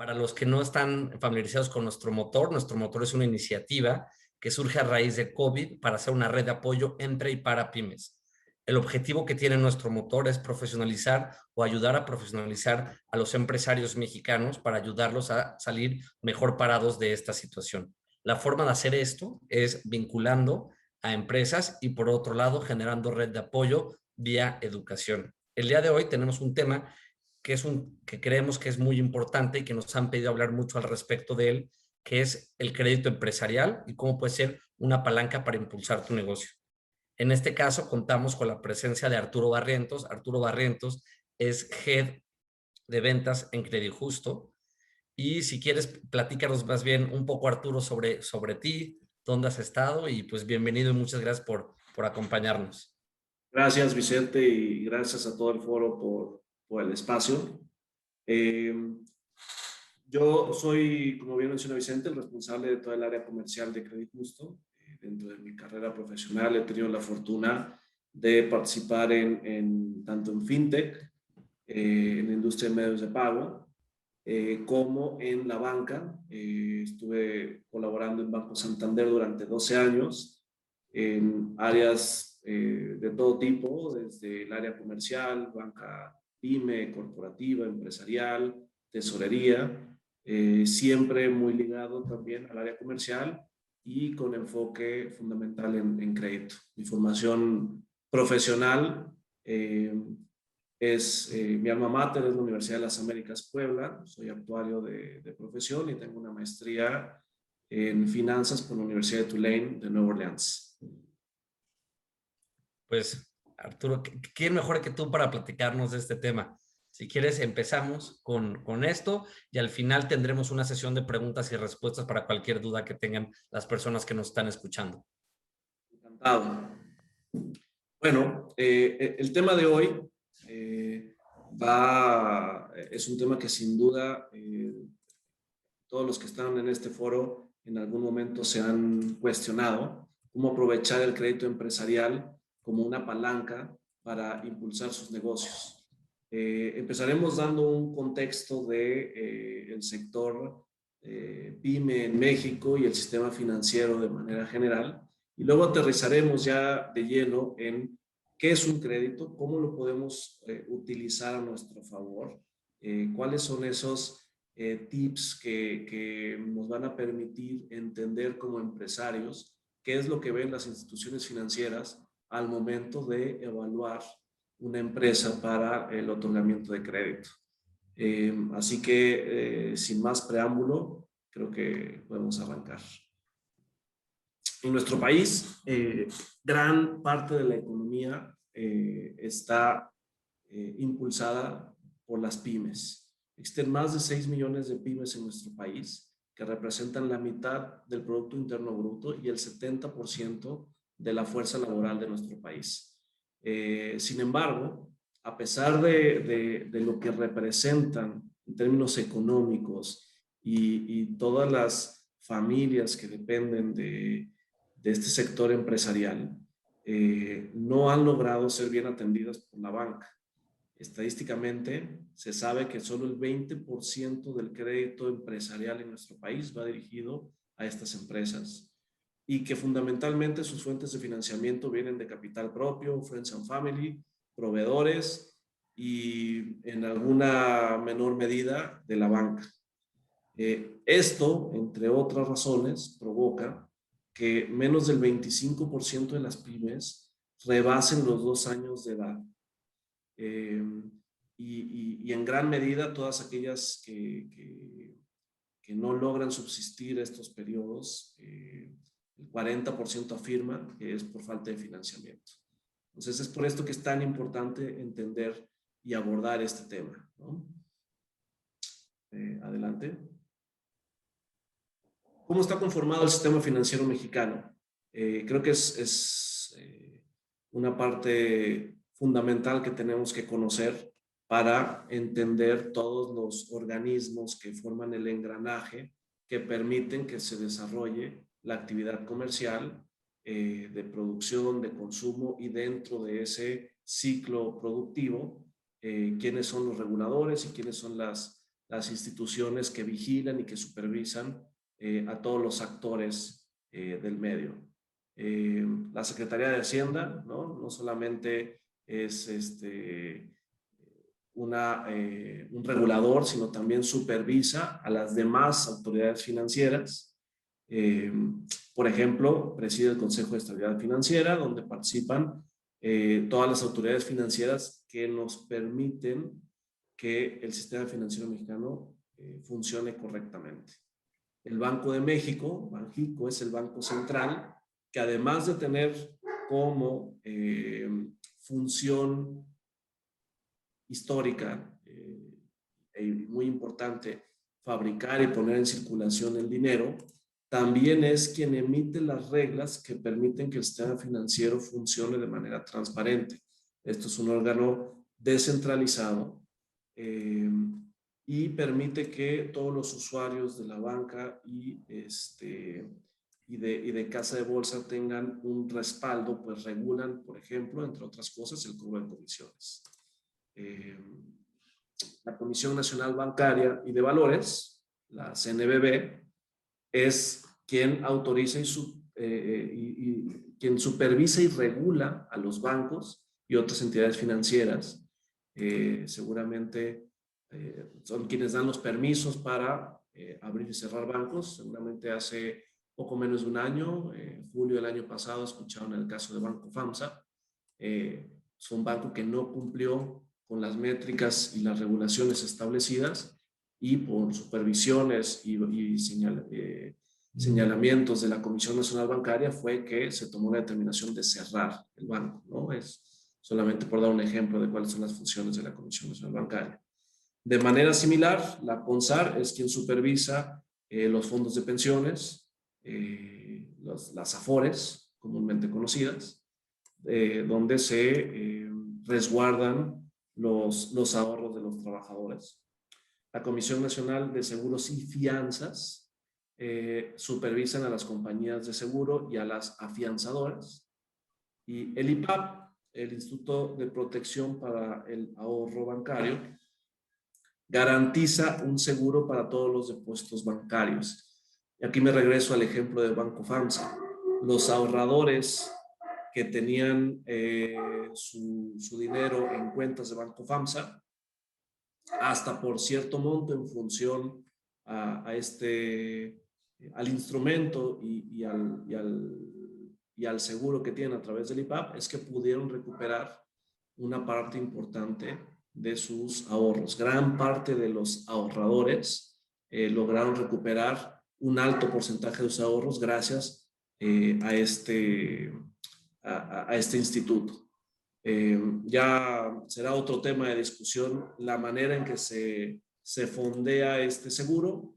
Para los que no están familiarizados con nuestro motor es una iniciativa que surge a raíz de COVID para hacer una red de apoyo entre y para pymes. El objetivo que tiene nuestro motor es profesionalizar o ayudar a profesionalizar a los empresarios mexicanos para ayudarlos a salir mejor parados de esta situación. La forma de hacer esto es vinculando a empresas y, por otro lado, generando red de apoyo vía educación. El día de hoy tenemos un tema que creemos que es muy importante y que nos han pedido hablar mucho al respecto de él, que es el crédito empresarial y cómo puede ser una palanca para impulsar tu negocio. En este caso, contamos con la presencia de Arturo Barrientos. Arturo Barrientos es Head de Ventas en Credit Justo. Y si quieres, platícanos más bien un poco, Arturo, sobre ti, dónde has estado y pues bienvenido y muchas gracias por acompañarnos. Gracias, Vicente, y gracias a todo el foro por el espacio. Eh, yo soy, como bien menciona Vicente, el responsable de toda el área comercial de Credit Justo. Dentro de mi carrera profesional he tenido la fortuna de participar tanto en fintech, en la industria de medios de pago, como en la banca. Estuve colaborando en Banco Santander durante 12 años en áreas de todo tipo, desde el área comercial, banca pyme, corporativa, empresarial, tesorería, siempre muy ligado también al área comercial y con enfoque fundamental en crédito. Mi formación profesional mi alma mater es la Universidad de las Américas Puebla. Soy actuario de profesión y tengo una maestría en finanzas por la Universidad de Tulane de Nueva Orleans. Pues, Arturo, ¿quién mejor que tú para platicarnos de este tema? Si quieres, empezamos con esto y al final tendremos una sesión de preguntas y respuestas para cualquier duda que tengan las personas que nos están escuchando. Encantado. Bueno, el tema de hoy es un tema que sin duda todos los que están en este foro en algún momento se han cuestionado cómo aprovechar el crédito empresarial como una palanca para impulsar sus negocios. Empezaremos dando un contexto de el sector pyme en México y el sistema financiero de manera general, y luego aterrizaremos ya de lleno en qué es un crédito, cómo lo podemos utilizar a nuestro favor, cuáles son esos tips que nos van a permitir entender como empresarios qué es lo que ven las instituciones financieras al momento de evaluar una empresa para el otorgamiento de crédito. Así que, sin más preámbulo, creo que podemos arrancar. En nuestro país, gran parte de la economía está impulsada por las pymes. Existen más de 6 millones de pymes en nuestro país, que representan la mitad del Producto Interno Bruto y el 70% de la fuerza laboral de nuestro país. Sin embargo, a pesar de lo que representan en términos económicos y todas las familias que dependen de este sector empresarial, no han logrado ser bien atendidas por la banca. Estadísticamente, se sabe que solo el 20% del crédito empresarial en nuestro país va dirigido a estas empresas y que fundamentalmente sus fuentes de financiamiento vienen de capital propio, friends and family, proveedores y en alguna menor medida de la banca. Esto, entre otras razones, provoca que menos del 25% de las pymes rebasen los 2 años de edad. Y en gran medida todas aquellas que no logran subsistir estos periodos, el 40% afirma que es por falta de financiamiento. Entonces es por esto que es tan importante entender y abordar este tema, ¿no? Adelante. ¿Cómo está conformado el sistema financiero mexicano? Creo que es una parte fundamental que tenemos que conocer para entender todos los organismos que forman el engranaje que permiten que se desarrolle la actividad comercial, de producción, de consumo, y dentro de ese ciclo productivo, quiénes son los reguladores y quiénes son las las instituciones que vigilan y que supervisan a todos los actores del medio. La Secretaría de Hacienda, no solamente es un regulador, sino también supervisa a las demás autoridades financieras. Por ejemplo, preside el Consejo de Estabilidad Financiera, donde participan todas las autoridades financieras que nos permiten que el sistema financiero mexicano funcione correctamente. El Banco de México, Banxico, es el banco central, que además de tener como función histórica muy importante fabricar y poner en circulación el dinero, también es quien emite las reglas que permiten que el sistema financiero funcione de manera transparente. Esto es un órgano descentralizado y permite que todos los usuarios de la banca y de casa de bolsa tengan un respaldo, pues regulan, por ejemplo, entre otras cosas, el cobro de comisiones. La Comisión Nacional Bancaria y de Valores, la CNBV, es quien autoriza y quien supervisa y regula a los bancos y otras entidades financieras. Seguramente son quienes dan los permisos para abrir y cerrar bancos. Seguramente hace poco menos de un año, julio del año pasado, escucharon el caso de Banco FAMSA. Es un banco que no cumplió con las métricas y las regulaciones establecidas, y por supervisiones y señalamientos de la Comisión Nacional Bancaria fue que se tomó la determinación de cerrar el banco, ¿no? Es solamente por dar un ejemplo de cuáles son las funciones de la Comisión Nacional Bancaria. De manera similar, la CONSAR es quien supervisa los fondos de pensiones, las AFORES, comúnmente conocidas, donde se resguardan los ahorros de los trabajadores. La Comisión Nacional de Seguros y Fianzas supervisan a las compañías de seguro y a las afianzadoras. Y el IPAP, el Instituto de Protección para el Ahorro Bancario, garantiza un seguro para todos los depósitos bancarios. Y aquí me regreso al ejemplo de Banco FAMSA. Los ahorradores que tenían su dinero en cuentas de Banco FAMSA, hasta por cierto monto en función al instrumento y al seguro que tienen a través del IPAP, es que pudieron recuperar una parte importante de sus ahorros. Gran parte de los ahorradores lograron recuperar un alto porcentaje de sus ahorros gracias a este instituto. Ya será otro tema de discusión la manera en que se fondea este seguro.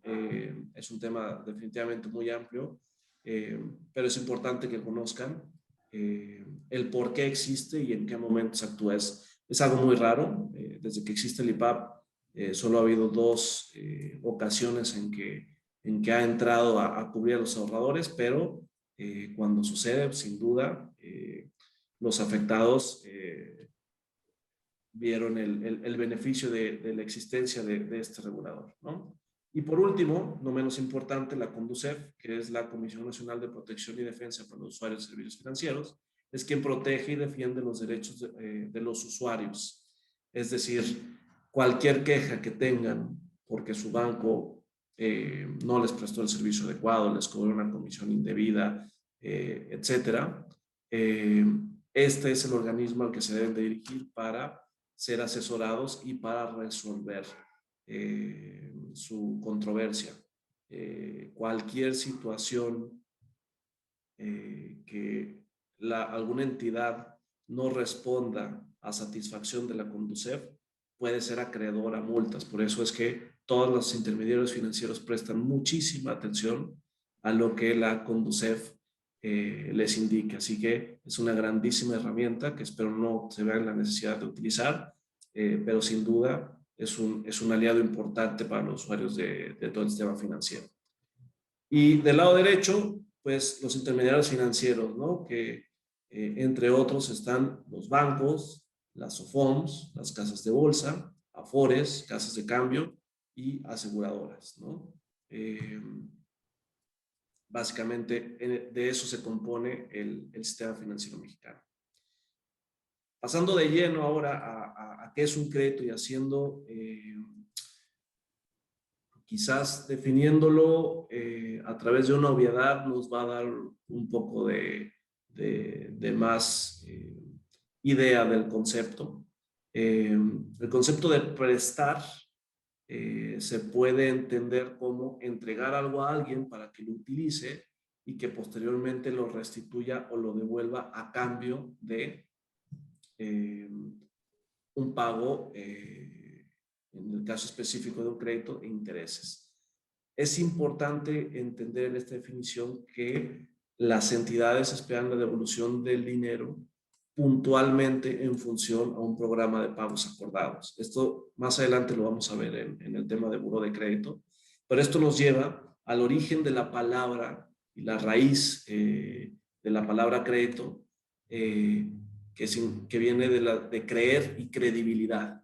Es un tema definitivamente muy amplio, pero es importante que conozcan el por qué existe y en qué momentos actúa. Es algo muy raro. Desde que existe el IPAP, solo ha habido 2 ocasiones en que ha entrado a cubrir a los ahorradores, pero cuando sucede, sin duda, los afectados vieron el beneficio de la existencia de este regulador, ¿no? Y por último, no menos importante, la CONDUCEF, que es la Comisión Nacional de Protección y Defensa para los Usuarios de Servicios Financieros, es quien protege y defiende los derechos de los usuarios. Es decir, cualquier queja que tengan porque su banco no les prestó el servicio adecuado, les cobró una comisión indebida, etcétera, este es el organismo al que se deben de dirigir para ser asesorados y para resolver su controversia. Cualquier situación que alguna entidad no responda a satisfacción de la CONDUCEF puede ser acreedor a multas. Por eso es que todos los intermediarios financieros prestan muchísima atención a lo que la CONDUCEF les indique. Así que es una grandísima herramienta que espero no se vea en la necesidad de utilizar, pero sin duda es un aliado importante para los usuarios de todo el sistema financiero. Y del lado derecho, pues los intermediarios financieros, ¿no? Que entre otros están los bancos, las SOFOMs, las casas de bolsa, AFORES, casas de cambio y aseguradoras, ¿no? Básicamente de eso se compone el sistema financiero mexicano. Pasando de lleno ahora a qué es un crédito y haciendo, quizás definiéndolo a través de una obviedad nos va a dar un poco de más idea del concepto. El concepto de prestar se puede entender como entregar algo a alguien para que lo utilice y que posteriormente lo restituya o lo devuelva a cambio de un pago, en el caso específico de un crédito, e intereses. Es importante entender en esta definición que las entidades esperan la devolución del dinero puntualmente en función a un programa de pagos acordados. Esto más adelante lo vamos a ver en el tema de buró de crédito, pero esto nos lleva al origen de la palabra y la raíz de la palabra crédito, que viene de creer y credibilidad.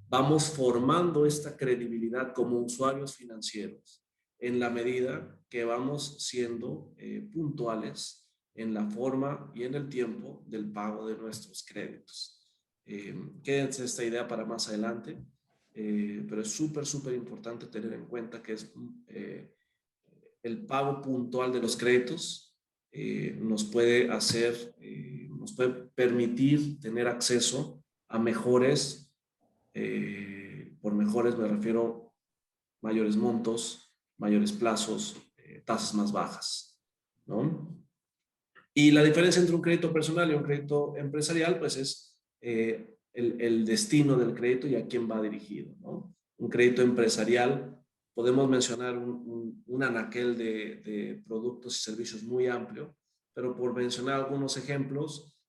Vamos formando esta credibilidad como usuarios financieros en la medida que vamos siendo puntuales en la forma y en el tiempo del pago de nuestros créditos. Quédense esta idea para más adelante, pero es súper importante tener en cuenta que es el pago puntual de los créditos nos puede permitir tener acceso a mejores, por mejores me refiero mayores montos, mayores plazos, tasas más bajas, ¿no? Y la diferencia entre un crédito personal y un crédito empresarial, pues es el destino del crédito y a quién va dirigido, ¿no? Un crédito empresarial, podemos mencionar un anaquel de productos y servicios muy amplio, pero por mencionar algunos ejemplos,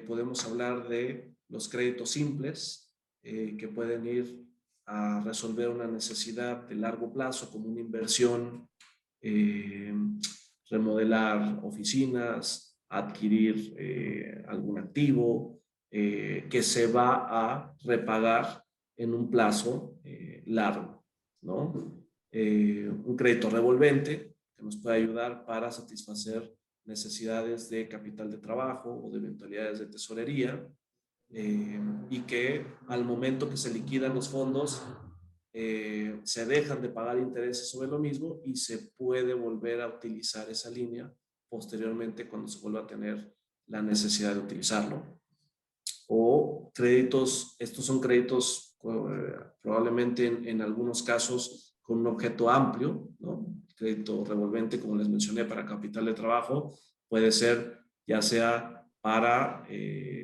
podemos hablar de los créditos simples, que pueden ir a resolver una necesidad de largo plazo, como una inversión, remodelar oficinas, adquirir algún activo que se va a repagar en un plazo largo, ¿no? Un crédito revolvente que nos puede ayudar para satisfacer necesidades de capital de trabajo o de eventualidades de tesorería, y que al momento que se liquidan los fondos se dejan de pagar intereses sobre lo mismo y se puede volver a utilizar esa línea posteriormente cuando se vuelva a tener la necesidad de utilizarlo. O créditos, estos son créditos probablemente en algunos casos con un objeto amplio, ¿no? Crédito revolvente, como les mencioné, para capital de trabajo, puede ser ya sea para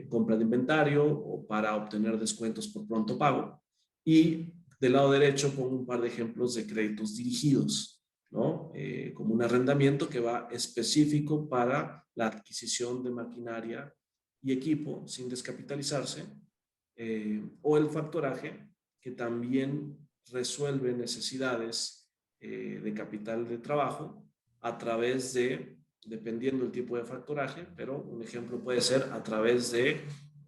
compra de inventario o para obtener descuentos por pronto pago. Y del lado derecho pongo un par de ejemplos de créditos dirigidos, ¿no? Como un arrendamiento que va específico para la adquisición de maquinaria y equipo sin descapitalizarse, o el factoraje, que también resuelve necesidades de capital de trabajo a través de, dependiendo del tipo de factoraje, pero un ejemplo puede ser a través de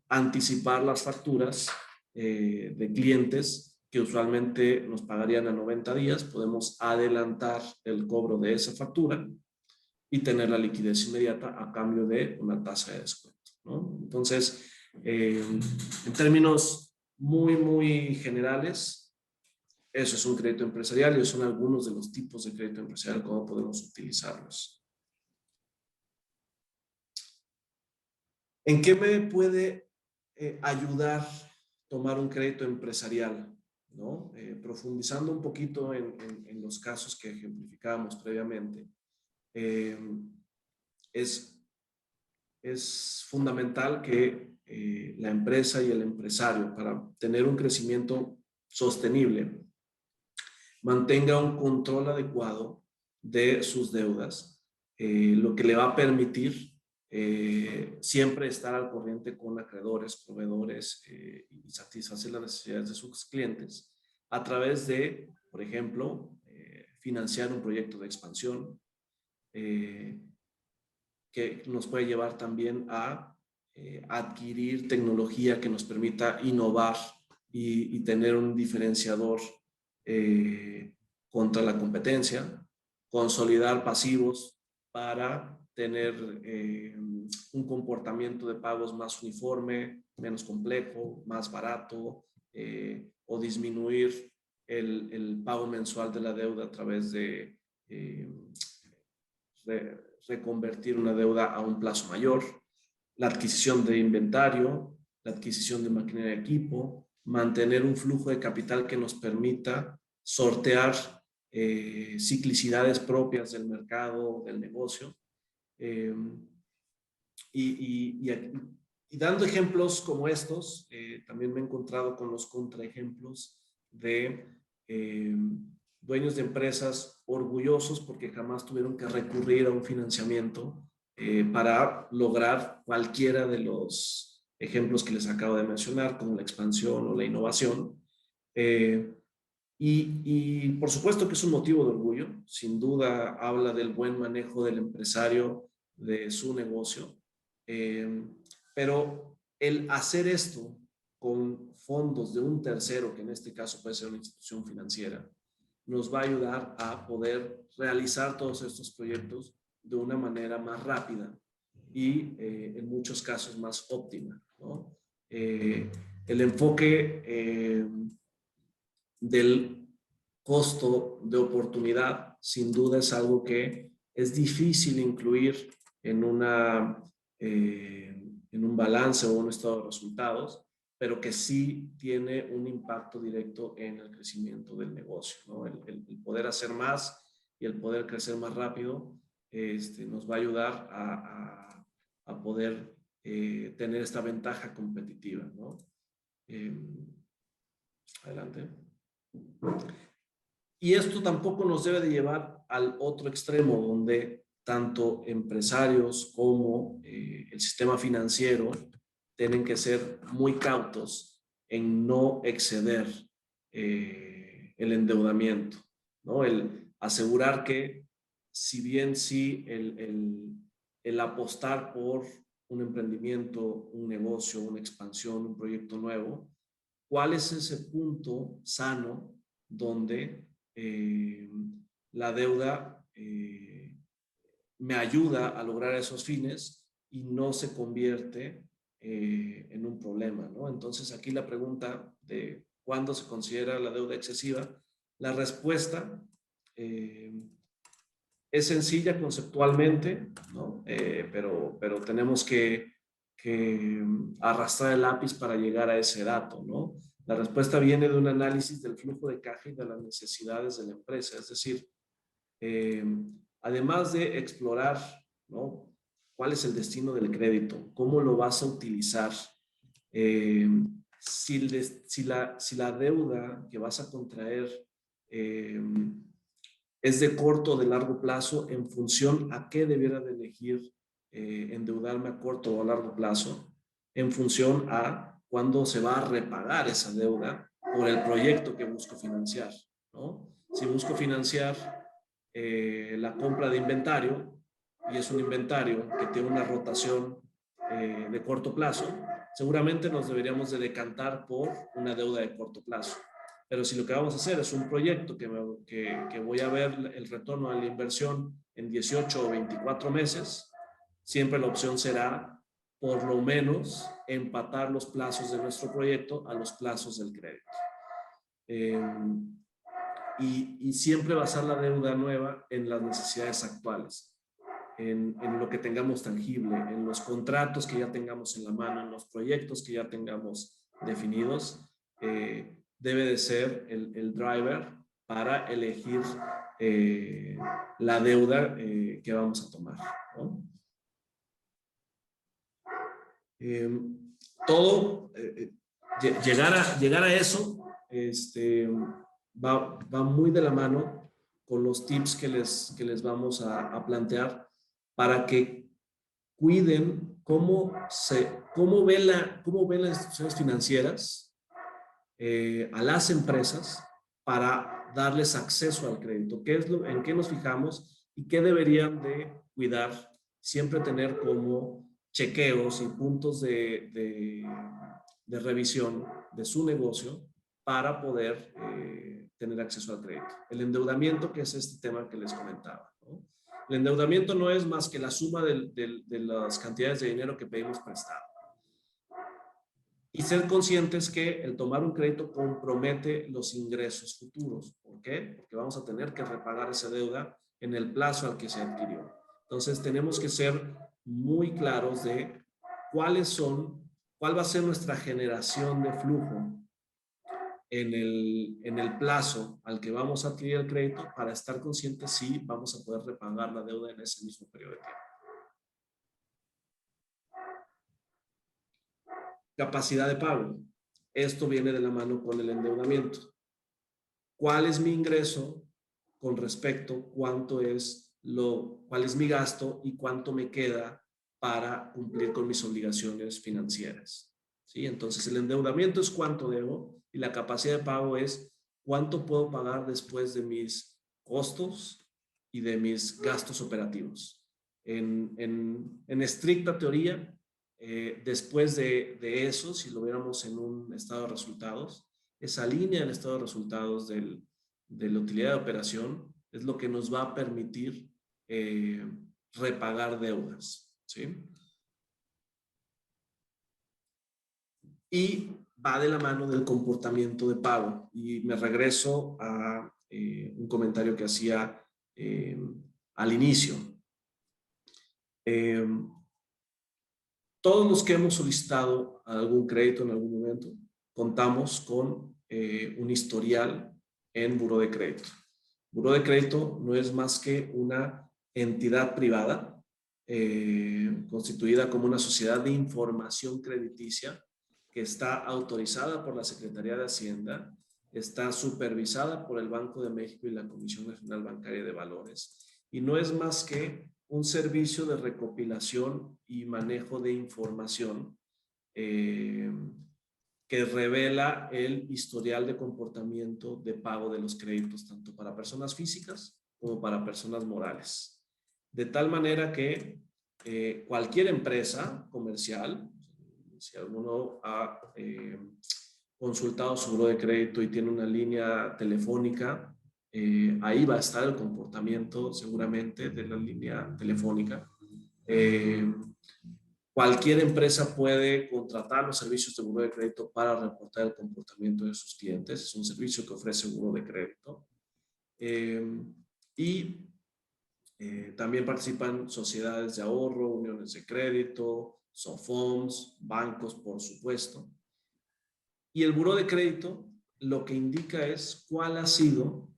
anticipar las facturas de clientes que usualmente nos pagarían a 90 días, podemos adelantar el cobro de esa factura y tener la liquidez inmediata a cambio de una tasa de descuento, ¿no? Entonces, en términos muy generales, eso es un crédito empresarial y esos son algunos de los tipos de crédito empresarial, cómo podemos utilizarlos. ¿En qué me puede ayudar tomar un crédito empresarial, ¿no? Profundizando un poquito en los casos que ejemplificábamos previamente, es fundamental que la empresa y el empresario, para tener un crecimiento sostenible, mantenga un control adecuado de sus deudas, lo que le va a permitir siempre estar al corriente con acreedores, proveedores, y satisfacer las necesidades de sus clientes a través de, por ejemplo, financiar un proyecto de expansión, que nos puede llevar también a adquirir tecnología que nos permita innovar y tener un diferenciador contra la competencia, consolidar pasivos para tener un comportamiento de pagos más uniforme, menos complejo, más barato, o disminuir el pago mensual de la deuda a través de reconvertir una deuda a un plazo mayor, la adquisición de inventario, la adquisición de maquinaria y equipo, mantener un flujo de capital que nos permita sortear ciclicidades propias del mercado, del negocio. Y dando ejemplos como estos, también me he encontrado con los contraejemplos de dueños de empresas orgullosos porque jamás tuvieron que recurrir a un financiamiento para lograr cualquiera de los ejemplos que les acabo de mencionar, como la expansión o la innovación. Y por supuesto que es un motivo de orgullo. Sin duda habla del buen manejo del empresario de su negocio. Pero el hacer esto con fondos de un tercero, que en este caso puede ser una institución financiera, nos va a ayudar a poder realizar todos estos proyectos de una manera más rápida y en muchos casos más óptima, ¿no? El enfoque del costo de oportunidad sin duda es algo que es difícil incluir en un balance o un estado de resultados, pero que sí tiene un impacto directo en el crecimiento del negocio, ¿no? El poder hacer más y el poder crecer más rápido nos va a ayudar a poder tener esta ventaja competitiva, ¿no? Adelante. Y esto tampoco nos debe de llevar al otro extremo, donde tanto empresarios como el sistema financiero tienen que ser muy cautos en no exceder el endeudamiento, ¿no? El asegurar que, si bien sí el apostar por un emprendimiento, un negocio, una expansión, un proyecto nuevo, ¿cuál es ese punto sano donde la deuda me ayuda a lograr esos fines y no se convierte en un problema, ¿no? Entonces aquí la pregunta de cuándo se considera la deuda excesiva, la respuesta es sencilla conceptualmente, ¿no? Pero tenemos que arrastrar el lápiz para llegar a ese dato, ¿no? La respuesta viene de un análisis del flujo de caja y de las necesidades de la empresa. Es decir, además de explorar, ¿no?, cuál es el destino del crédito, cómo lo vas a utilizar, si la deuda que vas a contraer es de corto o de largo plazo, en función a qué debiera de elegir endeudarme a corto o a largo plazo, en función a cuándo se va a repagar esa deuda por el proyecto que busco financiar, ¿no? Si busco financiar la compra de inventario y es un inventario que tiene una rotación de corto plazo, seguramente nos deberíamos de decantar por una deuda de corto plazo. Pero si lo que vamos a hacer es un proyecto que voy a ver el retorno de la inversión en 18 o 24 meses, siempre la opción será, por lo menos, empatar los plazos de nuestro proyecto a los plazos del crédito. Y siempre basar la deuda nueva en las necesidades actuales, en lo que tengamos tangible, en los contratos que ya tengamos en la mano, en los proyectos que ya tengamos definidos. Debe de ser el driver para elegir la deuda que vamos a tomar, ¿no? Llegar a eso va muy de la mano con los tips que les vamos a plantear para que cuiden cómo ven las instituciones financieras a las empresas para darles acceso al crédito. ¿En qué nos fijamos y qué deberían de cuidar? Siempre tener como chequeos y puntos de revisión de su negocio para poder tener acceso al crédito. El endeudamiento, que es este tema que les comentaba, ¿no? El endeudamiento no es más que la suma de las cantidades de dinero que pedimos prestado. Y ser conscientes que el tomar un crédito compromete los ingresos futuros. ¿Por qué? Porque vamos a tener que repagar esa deuda en el plazo al que se adquirió. Entonces tenemos que ser muy claros de cuál va a ser nuestra generación de flujo en el plazo al que vamos a adquirir el crédito, para estar conscientes si vamos a poder repagar la deuda en ese mismo periodo de tiempo. Capacidad de pago. Esto viene de la mano con el endeudamiento. ¿Cuál es mi ingreso con respecto a cuál es mi gasto y cuánto me queda para cumplir con mis obligaciones financieras? ¿Sí? Entonces, el endeudamiento es cuánto debo y la capacidad de pago es cuánto puedo pagar después de mis costos y de mis gastos operativos. En estricta teoría, después de eso, si lo viéramos en un estado de resultados, esa línea del estado de resultados de la utilidad de operación es lo que nos va a permitir repagar deudas, ¿sí? Y va de la mano del comportamiento de pago. Y me regreso a un comentario que hacía al inicio. Todos los que hemos solicitado algún crédito en algún momento, contamos con un historial en buró de crédito. Buró de crédito no es más que una entidad privada constituida como una sociedad de información crediticia que está autorizada por la Secretaría de Hacienda, está supervisada por el Banco de México y la Comisión Nacional Bancaria de Valores, y no es más que un servicio de recopilación y manejo de información que revela el historial de comportamiento de pago de los créditos, tanto para personas físicas como para personas morales. De tal manera que cualquier empresa comercial, si alguno ha consultado su buró de crédito y tiene una línea telefónica, ahí va a estar el comportamiento seguramente de la línea telefónica. Cualquier empresa puede contratar los servicios de buró de crédito para reportar el comportamiento de sus clientes. Es un servicio que ofrece buró de crédito. También participan sociedades de ahorro, uniones de crédito, SOFOMS, bancos, por supuesto. Y el buró de crédito lo que indica es cuál ha sido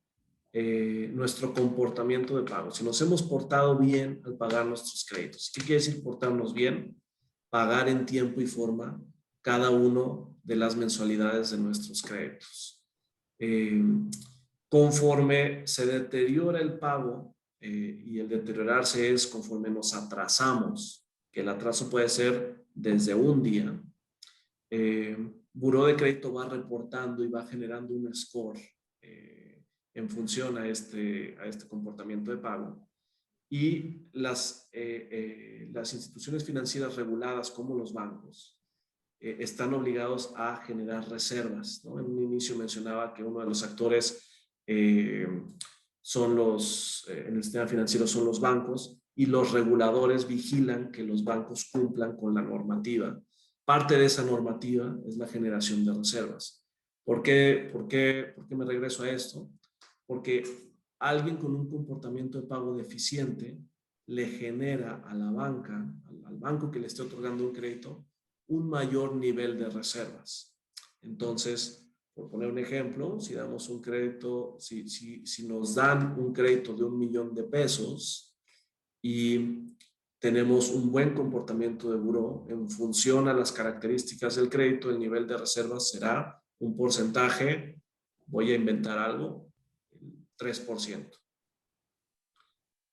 nuestro comportamiento de pago. Si nos hemos portado bien al pagar nuestros créditos. ¿Qué quiere decir portarnos bien? Pagar en tiempo y forma cada uno de las mensualidades de nuestros créditos. Conforme se deteriora el pago, y el deteriorarse es conforme nos atrasamos, que el atraso puede ser desde un día, buró de crédito va reportando y va generando un score en función a este comportamiento de pago. Y las instituciones financieras reguladas como los bancos están obligados a generar reservas, ¿no? En un inicio mencionaba que uno de los actores en el sistema financiero son los bancos, y los reguladores vigilan que los bancos cumplan con la normativa. Parte de esa normativa es la generación de reservas. ¿Por qué me regreso a esto? Porque alguien con un comportamiento de pago deficiente le genera a la banca, al banco que le esté otorgando un crédito, un mayor nivel de reservas. Entonces, por poner un ejemplo, si damos un crédito, si nos dan un crédito de $1,000,000 y tenemos un buen comportamiento de buró, en función a las características del crédito, el nivel de reservas será un porcentaje, voy a inventar algo, 3%.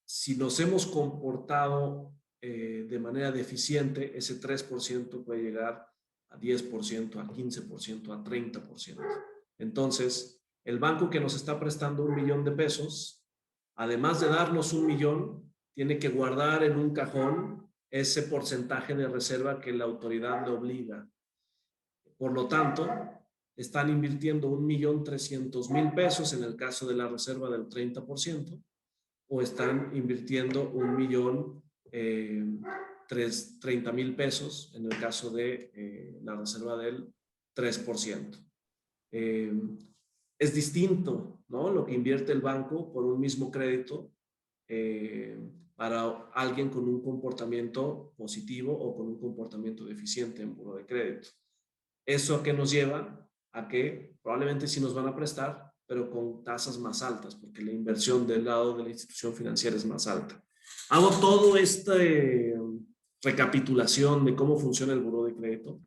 Si nos hemos comportado de manera deficiente, ese 3% puede llegar a 10%, a 15%, a 30%. Entonces, el banco que nos está prestando $1,000,000, además de darnos $1,000,000, tiene que guardar en un cajón ese porcentaje de reserva que la autoridad le obliga. Por lo tanto, están invirtiendo 1.300.000 pesos en el caso de la reserva del 30%, o están invirtiendo 1.030.000 pesos en el caso de la reserva del 3%. Es distinto, ¿no?, lo que invierte el banco por un mismo crédito para alguien con un comportamiento positivo o con un comportamiento deficiente en buró de crédito. ¿Eso a qué nos lleva? A que probablemente sí nos van a prestar, pero con tasas más altas, porque la inversión del lado de la institución financiera es más alta. Hago todo esta recapitulación de cómo funciona el buró de crédito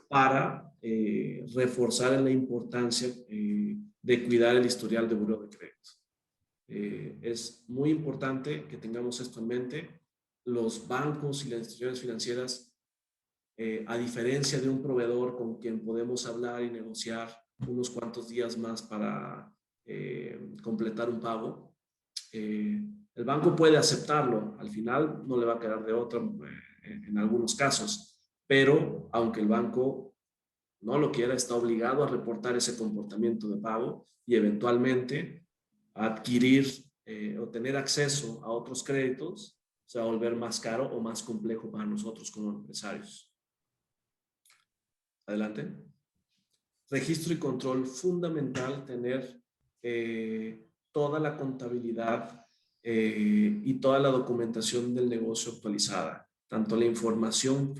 para reforzar en la importancia de cuidar el historial de buró de crédito. Es muy importante que tengamos esto en mente. Los bancos y las instituciones financieras, a diferencia de un proveedor con quien podemos hablar y negociar unos cuantos días más para completar un pago, el banco puede aceptarlo. Al final no le va a quedar de otra en algunos casos, pero aunque el banco no lo quiera, está obligado a reportar ese comportamiento de pago y eventualmente adquirir o tener acceso a otros créditos se va a volver más caro o más complejo para nosotros como empresarios. Adelante. Registro y control, fundamental tener toda la contabilidad y toda la documentación del negocio actualizada, tanto la información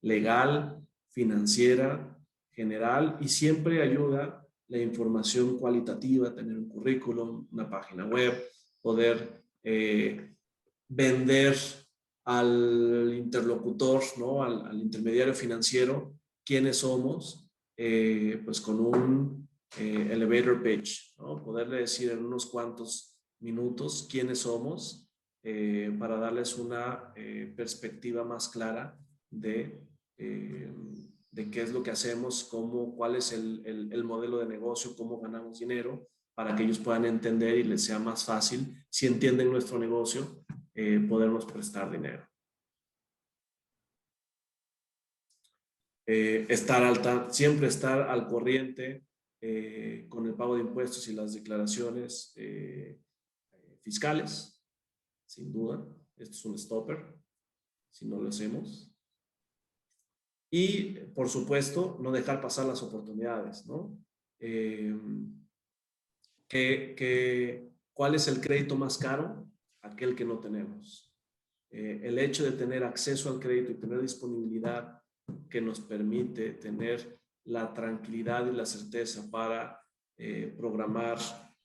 legal, financiera, general, y siempre ayuda la información cualitativa, tener un currículum, una página web, poder vender al interlocutor, ¿no?, al intermediario financiero, quiénes somos, pues con un elevator pitch, ¿no?, poderle decir en unos cuantos minutos quiénes somos, para darles una perspectiva más clara de qué es lo que hacemos, cuál es el modelo de negocio, cómo ganamos dinero, para que ellos puedan entender y les sea más fácil, si entienden nuestro negocio, podernos prestar dinero. Siempre estar al corriente con el pago de impuestos y las declaraciones fiscales, sin duda. Esto es un stopper, si no lo hacemos. Y, por supuesto, no dejar pasar las oportunidades, ¿no? ¿Cuál es el crédito más caro? Aquel que no tenemos. El hecho de tener acceso al crédito y tener disponibilidad que nos permite tener la tranquilidad y la certeza para programar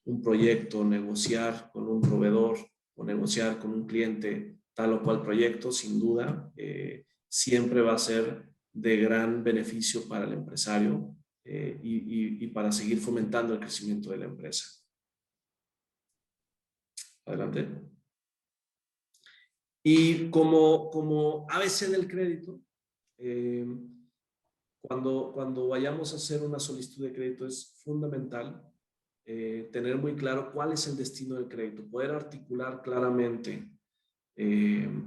un proyecto, negociar con un proveedor o negociar con un cliente tal o cual proyecto, sin duda, siempre va a ser de gran beneficio para el empresario y para seguir fomentando el crecimiento de la empresa. Adelante. Y como ABC del crédito, cuando vayamos a hacer una solicitud de crédito es fundamental tener muy claro cuál es el destino del crédito, poder articular claramente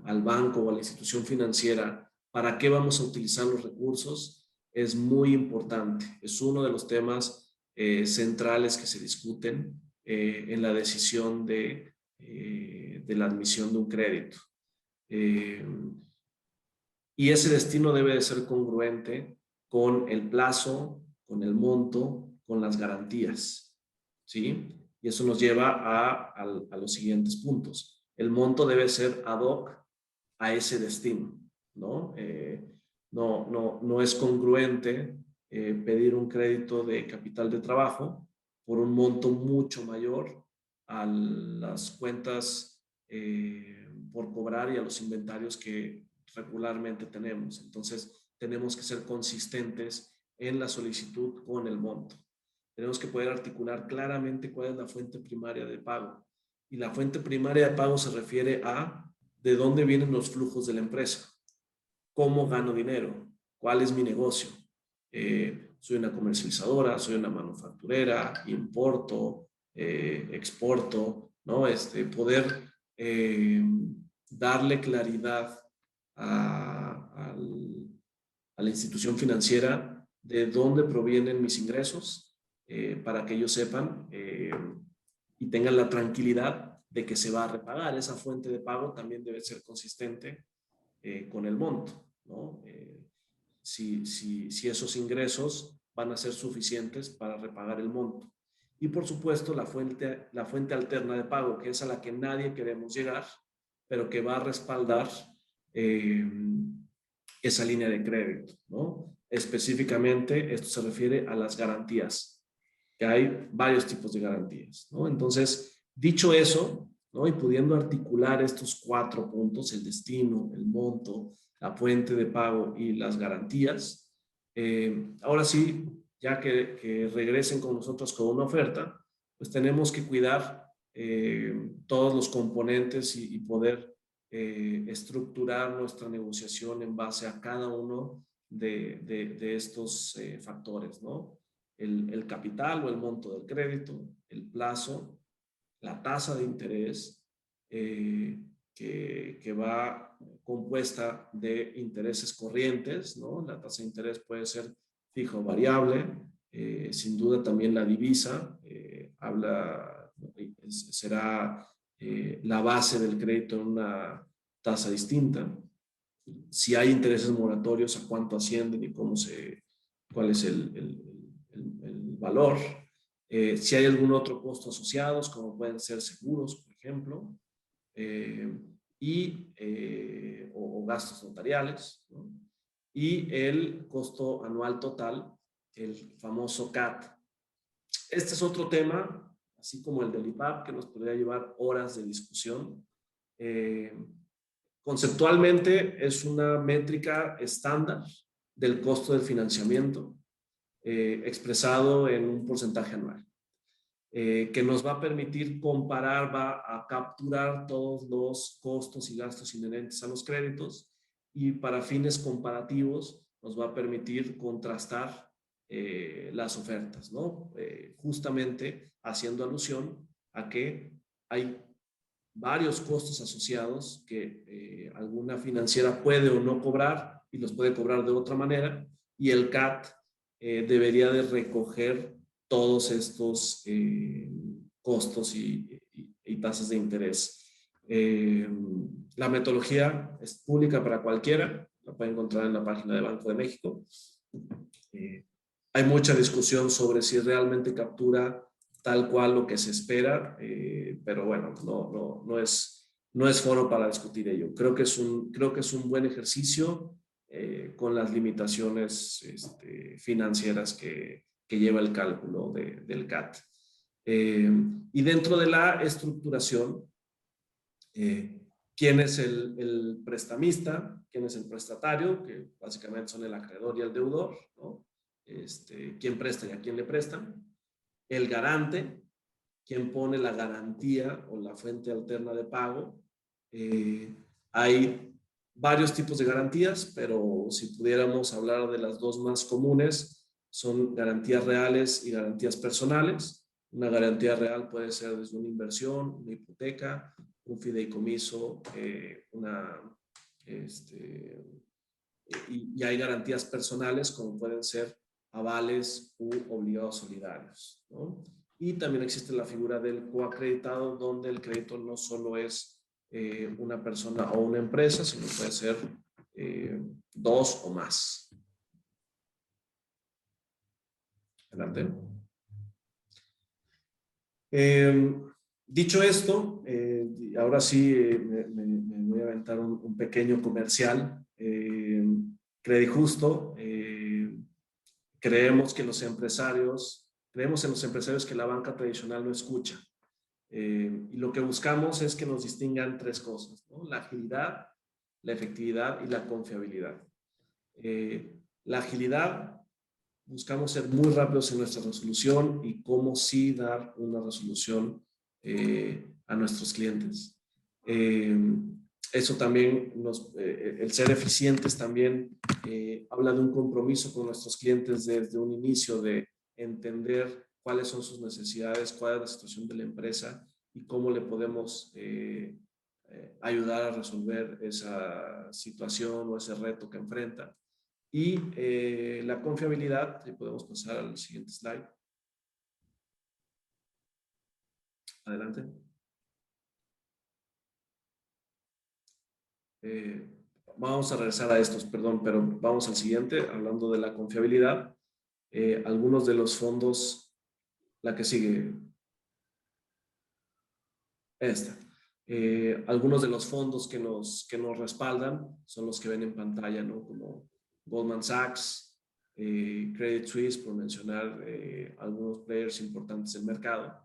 al banco o a la institución financiera para qué vamos a utilizar los recursos. Es muy importante, es uno de los temas centrales que se discuten en la decisión de la admisión de un crédito. Y ese destino debe de ser congruente con el plazo, con el monto, con las garantías, ¿sí? Y eso nos lleva a los siguientes puntos. El monto debe ser ad hoc a ese destino, ¿no? No es congruente pedir un crédito de capital de trabajo por un monto mucho mayor a las cuentas por cobrar y a los inventarios que regularmente tenemos. Entonces, tenemos que ser consistentes en la solicitud con el monto. Tenemos que poder articular claramente cuál es la fuente primaria de pago. Y la fuente primaria de pago se refiere a de dónde vienen los flujos de la empresa, cómo gano dinero, cuál es mi negocio. Soy una comercializadora, soy una manufacturera, importo, exporto, ¿no? Poder darle claridad a la institución financiera de dónde provienen mis ingresos, para que ellos sepan y tengan la tranquilidad de que se va a repagar. Esa fuente de pago también debe ser consistente con el monto, ¿no? Si esos ingresos van a ser suficientes para repagar el monto. Y por supuesto la fuente alterna de pago, que es a la que nadie queremos llegar, pero que va a respaldar esa línea de crédito, ¿no? Específicamente esto se refiere a las garantías, que hay varios tipos de garantías, ¿no? Entonces, dicho eso, ¿no? Y pudiendo articular estos 4 puntos, el destino, el monto, la fuente de pago y las garantías, ahora sí, ya que regresen con nosotros con una oferta, pues tenemos que cuidar todos los componentes y poder estructurar nuestra negociación en base a cada uno de estos factores, ¿no? El capital o el monto del crédito, el plazo, la tasa de interés, que va compuesta de intereses corrientes, ¿no? La tasa de interés puede ser fija o variable, sin duda también la divisa, será la base del crédito en una tasa distinta. Si hay intereses moratorios, a cuánto ascienden y cuál es el valor. Si hay algún otro costo asociados, como pueden ser seguros, por ejemplo, o gastos notariales, ¿no? Y el costo anual total, el famoso CAT. Este es otro tema, así como el del IPAP, que nos podría llevar horas de discusión. Conceptualmente es una métrica estándar del costo del financiamiento, expresado en un porcentaje anual, que nos va a permitir comparar, va a capturar todos los costos y gastos inherentes a los créditos, y para fines comparativos nos va a permitir contrastar las ofertas, ¿no? Justamente haciendo alusión a que hay varios costos asociados que alguna financiera puede o no cobrar y los puede cobrar de otra manera, y el CAT debería de recoger todos estos costos y tasas de interés. La metodología es pública para cualquiera, la puede encontrar en la página de Banco de México. Hay mucha discusión sobre si realmente captura tal cual lo que se espera, pero bueno, no es foro para discutir ello. Creo que es un buen ejercicio con las limitaciones financieras que lleva el cálculo del CAT. Y dentro de la estructuración, ¿quién es el prestamista? ¿Quién es el prestatario? Que básicamente son el acreedor y el deudor, ¿no? ¿Quién presta y a quién le prestan? El garante, quien pone la garantía o la fuente alterna de pago. Hay varios tipos de garantías, pero si pudiéramos hablar de las dos más comunes, son garantías reales y garantías personales. Una garantía real puede ser desde una inversión, una hipoteca, un fideicomiso, y hay garantías personales como pueden ser avales u obligados solidarios, ¿no? Y también existe la figura del coacreditado, donde el crédito no solo es una persona o una empresa, sino puede ser dos o más. Adelante. Dicho esto, ahora sí me voy a aventar un pequeño comercial. Credijusto, creemos en los empresarios que la banca tradicional no escucha. Y lo que buscamos es que nos distingan 3 cosas, ¿no? La agilidad, la efectividad y la confiabilidad. La agilidad, buscamos ser muy rápidos en nuestra resolución y cómo sí dar una resolución a nuestros clientes. Eso también, el ser eficientes también habla de un compromiso con nuestros clientes desde un inicio, de entender cuáles son sus necesidades, cuál es la situación de la empresa y cómo le podemos ayudar a resolver esa situación o ese reto que enfrenta. Y la confiabilidad, y podemos pasar al siguiente slide. Adelante. Vamos a regresar a estos, perdón, pero vamos al siguiente, hablando de la confiabilidad. Algunos de los fondos, la que sigue, esta. Algunos de los fondos que nos respaldan son los que ven en pantalla, ¿no? Como Goldman Sachs, Credit Suisse, por mencionar algunos players importantes del mercado.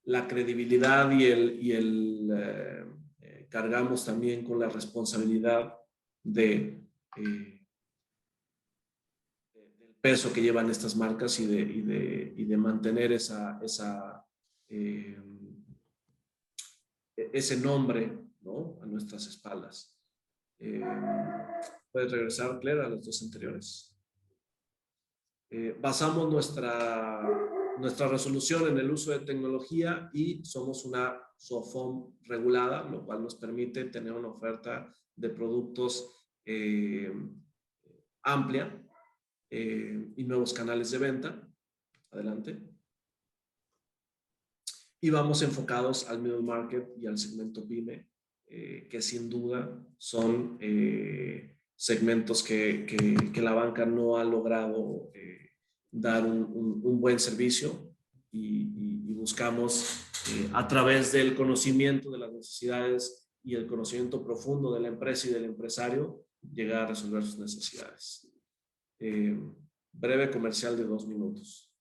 La credibilidad cargamos también con la responsabilidad del peso que llevan estas marcas y de mantener ese nombre, ¿no?, a nuestras espaldas. ¿Puedes regresar, Claire, a los dos anteriores? Basamos nuestra resolución en el uso de tecnología y somos una SOFOM regulada, lo cual nos permite tener una oferta de productos amplia y nuevos canales de venta. Adelante. Y vamos enfocados al middle market y al segmento PYME, que sin duda son segmentos que la banca no ha logrado dar un buen servicio y buscamos a través del conocimiento de las necesidades y el conocimiento profundo de la empresa y del empresario llegar a resolver sus necesidades. Breve comercial de 2 minutos.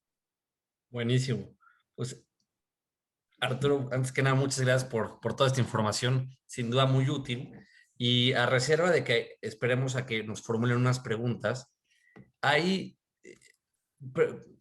Buenísimo. Pues Arturo, antes que nada, muchas gracias por toda esta información, sin duda muy útil. Y a reserva de que esperemos a que nos formulen unas preguntas, hay,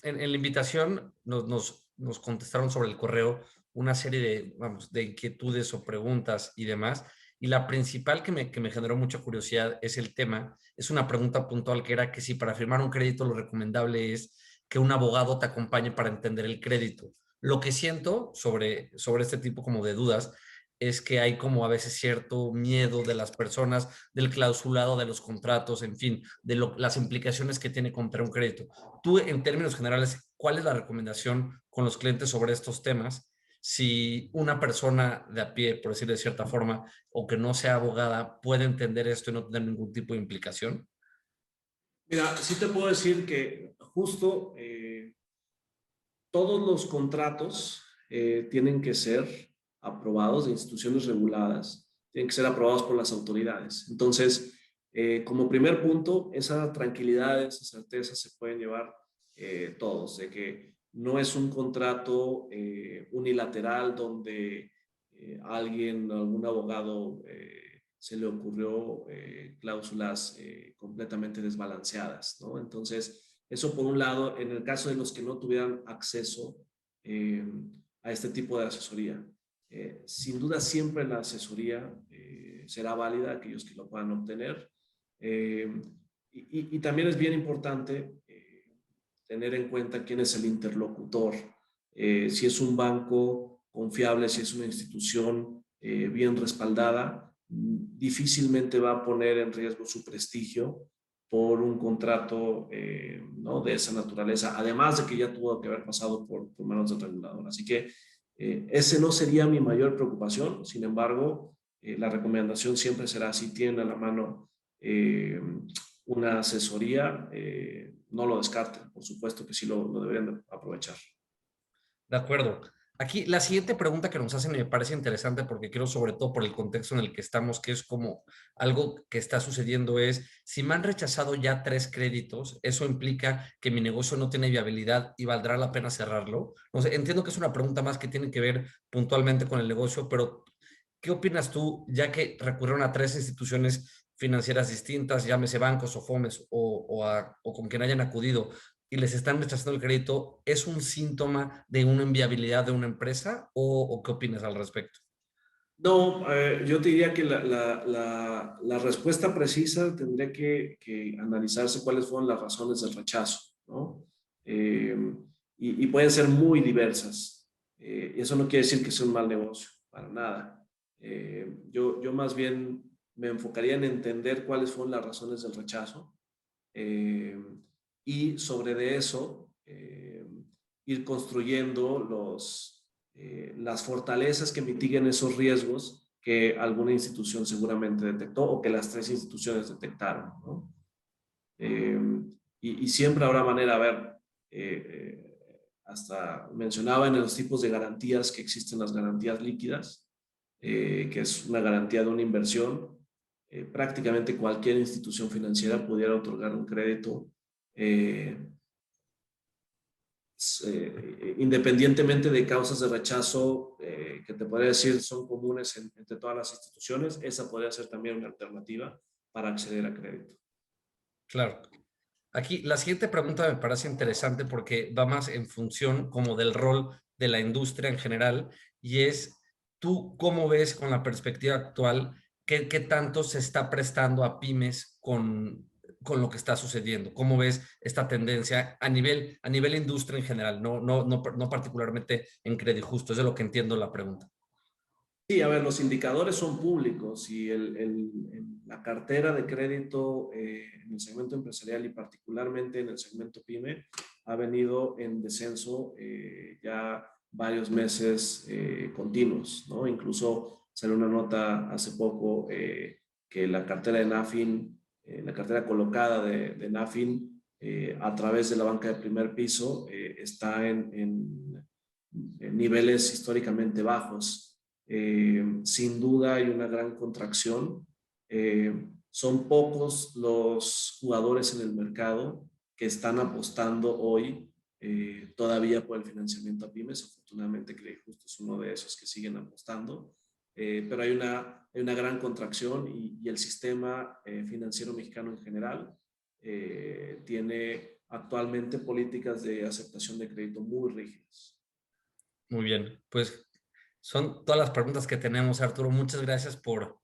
en la invitación nos contestaron sobre el correo una serie de inquietudes o preguntas y demás. Y la principal que me generó mucha curiosidad es el tema, es una pregunta puntual que era que si para firmar un crédito lo recomendable es que un abogado te acompañe para entender el crédito. Lo que siento sobre este tipo como de dudas es que hay como a veces cierto miedo de las personas, del clausulado de los contratos, en fin, de las implicaciones que tiene comprar un crédito. Tú, en términos generales, ¿cuál es la recomendación con los clientes sobre estos temas? Si una persona de a pie, por decirlo de cierta forma, o que no sea abogada, puede entender esto y no tener ningún tipo de implicación. Mira, sí te puedo decir que justo todos los contratos tienen que ser aprobados de instituciones reguladas, tienen que ser aprobados por las autoridades. Entonces, como primer punto, esa tranquilidad, esa certeza se pueden llevar todos, de que no es un contrato unilateral donde algún abogado se le ocurrió cláusulas completamente desbalanceadas, ¿no? Entonces, eso por un lado, en el caso de los que no tuvieran acceso a este tipo de asesoría. Sin duda siempre la asesoría será válida, aquellos que lo puedan obtener. Y también es bien importante tener en cuenta quién es el interlocutor. Si es un banco confiable, si es una institución bien respaldada, difícilmente va a poner en riesgo su prestigio por un contrato ¿no?, de esa naturaleza, además de que ya tuvo que haber pasado por manos del regulador. Así que ese no sería mi mayor preocupación. Sin embargo, la recomendación siempre será, si tienen a la mano una asesoría, no lo descarten. Por supuesto que sí lo deberían aprovechar. De acuerdo. Aquí la siguiente pregunta que nos hacen me parece interesante porque creo, sobre todo por el contexto en el que estamos, que es como algo que está sucediendo, es si me han rechazado ya 3 créditos, ¿eso implica que mi negocio no tiene viabilidad y valdrá la pena cerrarlo? No sé, entiendo que es una pregunta más que tiene que ver puntualmente con el negocio, pero ¿qué opinas tú, ya que recurrieron a 3 instituciones financieras distintas, llámese bancos o FOMES o con quien hayan acudido, y les están rechazando el crédito? ¿Es un síntoma de una inviabilidad de una empresa o qué opinas al respecto? No, yo te diría que la respuesta precisa tendría que analizarse cuáles fueron las razones del rechazo, ¿no? Y pueden ser muy diversas. Eso no quiere decir que sea un mal negocio, para nada. Yo más bien me enfocaría en entender cuáles fueron las razones del rechazo y sobre de eso ir construyendo las fortalezas que mitiguen esos riesgos que alguna institución seguramente detectó o que las 3 instituciones detectaron, ¿no? Y siempre habrá manera, a ver, hasta mencionaba en los tipos de garantías que existen las garantías líquidas, que es una garantía de una inversión. Prácticamente cualquier institución financiera pudiera otorgar un crédito independientemente de causas de rechazo que te podría decir son comunes entre todas las instituciones. Esa podría ser también una alternativa para acceder a crédito. Claro. Aquí la siguiente pregunta me parece interesante porque va más en función como del rol de la industria en general y es, ¿tú cómo ves con la perspectiva actual qué tanto se está prestando a pymes con lo que está sucediendo? ¿Cómo ves esta tendencia a nivel industria en general, no particularmente en Crédito Justo? Es de lo que entiendo la pregunta. Sí, a ver, los indicadores son públicos y la cartera de crédito en el segmento empresarial y particularmente en el segmento PYME ha venido en descenso ya varios meses continuos, ¿no? Incluso salió una nota hace poco que la cartera de Nafin, la cartera colocada de Nafin a través de la banca de primer piso está en niveles históricamente bajos. Sin duda hay una gran contracción. Son pocos los jugadores en el mercado que están apostando hoy todavía por el financiamiento a pymes. Afortunadamente, Crédito Justo es uno de esos que siguen apostando. Pero hay una gran contracción y el sistema financiero mexicano en general tiene actualmente políticas de aceptación de crédito muy rígidas. Muy bien, pues son todas las preguntas que tenemos, Arturo. Muchas gracias por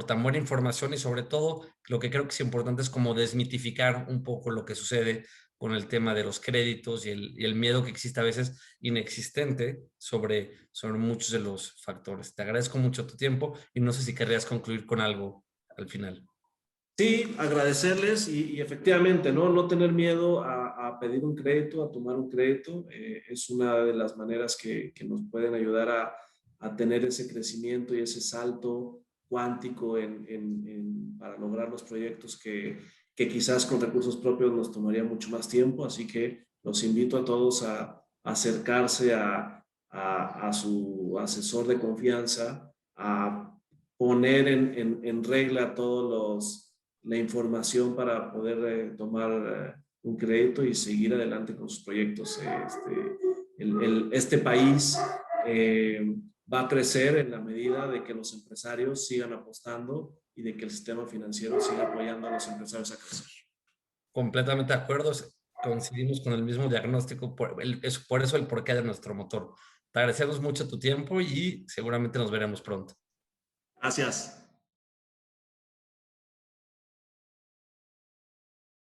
tan buena información y sobre todo lo que creo que es importante es como desmitificar un poco lo que sucede con el tema de los créditos y el miedo que existe a veces inexistente sobre muchos de los factores. Te agradezco mucho tu tiempo y no sé si querrías concluir con algo al final. Sí, agradecerles y efectivamente, ¿no? No tener miedo a pedir un crédito, a tomar un crédito, es una de las maneras que nos pueden ayudar a tener ese crecimiento y ese salto cuántico para lograr los proyectos que quizás con recursos propios nos tomaría mucho más tiempo. Así que los invito a todos a acercarse a su asesor de confianza, a poner en regla todos la información para poder tomar un crédito y seguir adelante con sus proyectos. Este país va a crecer en la medida de que los empresarios sigan apostando y de que el sistema financiero siga apoyando a los empresarios a crecer. Completamente de acuerdo, coincidimos con el mismo diagnóstico, es por eso el porqué de nuestro motor. Te agradecemos mucho tu tiempo y seguramente nos veremos pronto. Gracias.